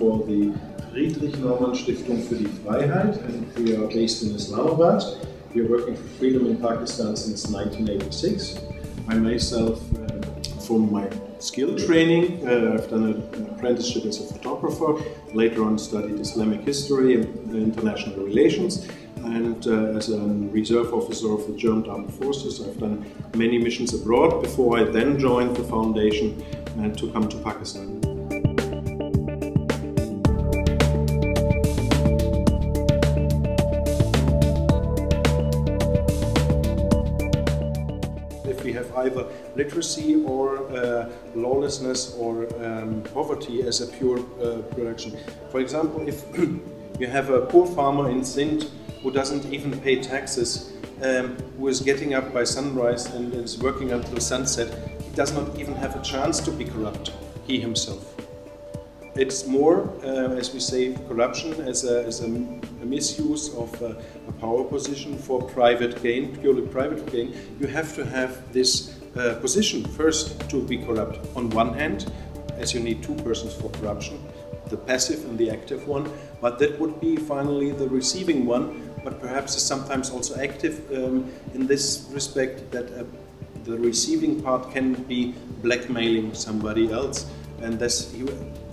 for the Friedrich-Naumann-Stiftung für die Freiheit, and we are based in Islamabad. We are working for freedom in Pakistan since 1986. I myself, from my skill training, I've done an apprenticeship as a photographer, later on studied Islamic history and international relations, and as a reserve officer of the German Armed Forces, I've done many missions abroad before I then joined the foundation to come to Pakistan. If we have either literacy or lawlessness or poverty as a pure production. For example, if you have a poor farmer in Sindh who doesn't even pay taxes, who is getting up by sunrise and is working until sunset, he does not even have a chance to be corrupt, he himself. It's more, as we say, corruption as a misuse of a power position for private gain, purely private gain. You have to have this position first to be corrupt. On one hand, as you need two persons for corruption, the passive and the active one, but that would be finally the receiving one, but perhaps is sometimes also active in this respect that the receiving part can be blackmailing somebody else, and thus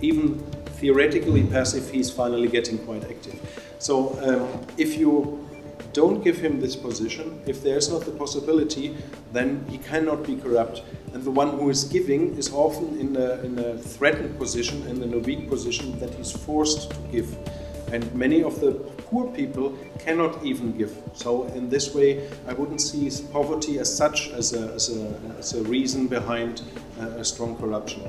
even theoretically passive, he's finally getting quite active. So if you don't give him this position, if there's not the possibility, then he cannot be corrupt. And the one who is giving is often in a threatened position and in a weak position that he's forced to give. And many of the poor people cannot even give. So in this way, I wouldn't see poverty as such as a reason behind a strong corruption.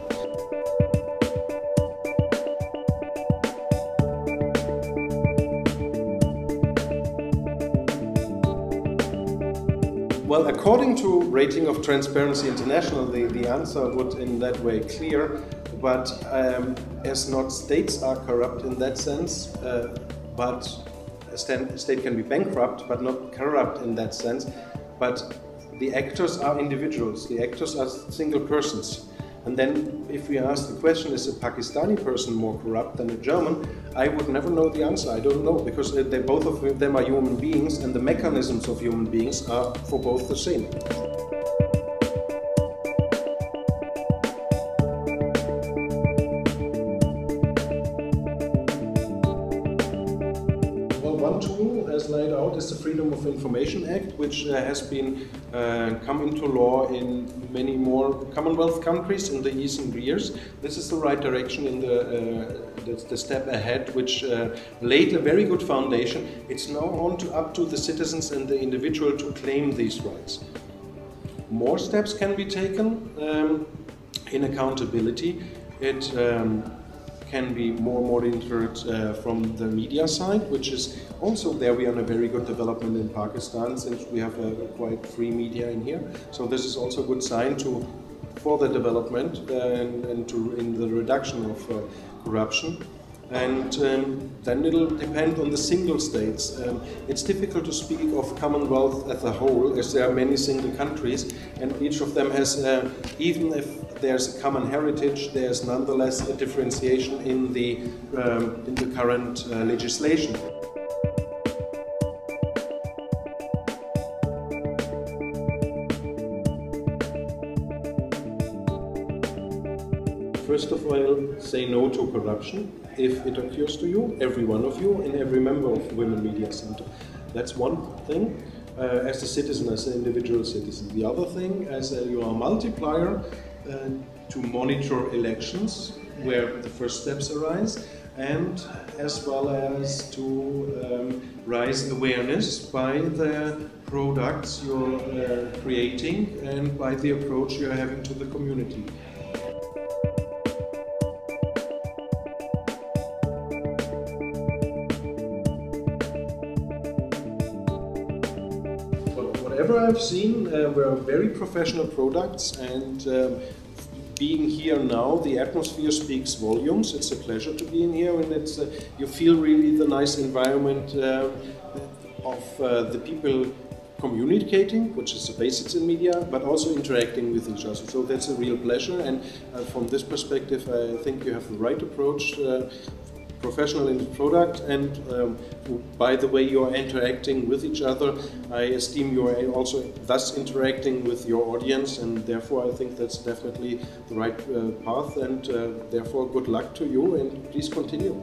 Well, according to Rating of Transparency International, the answer would in that way clear, but as not states are corrupt in that sense, but a state can be bankrupt, but not corrupt in that sense, but the actors are individuals, the actors are single persons. And then if we ask the question, is a Pakistani person more corrupt than a German, I would never know the answer. I don't know, because both of them are human beings, and the mechanisms of human beings are for both the same. Well, one tool as laid out is the Freedom of Information Act, which has been come into law in many more Commonwealth countries in the recent years. This is the right direction in the step ahead, which laid a very good foundation. It's now up to the citizens and the individual to claim these rights. More steps can be taken in accountability. It can be more monitored from the media side, which is also there. We are on a very good development in Pakistan, since we have a quite free media in here. So this is also a good sign for the development and in the reduction of corruption. And then it'll depend on the single states. It's difficult to speak of Commonwealth as a whole, as there are many single countries, and each of them has, even if there's a common heritage, there's nonetheless a differentiation in the current legislation. First of all, say no to corruption if it occurs to you, every one of you, and every member of Women Media Center. That's one thing, as a citizen, as an individual citizen. The other thing, as you are a multiplier, to monitor elections where the first steps arise, and as well as to raise awareness by the products you're creating and by the approach you're having to the community. Whatever I've seen were very professional products, and being here now, the atmosphere speaks volumes. It's a pleasure to be in here, and it's you feel really the nice environment of the people communicating, which is the basics in media, but also interacting with each other. So that's a real pleasure, and from this perspective I think you have the right approach, professional in the product, and by the way you are interacting with each other, I esteem you are also thus interacting with your audience, and therefore I think that's definitely the right path, and therefore good luck to you, and please continue.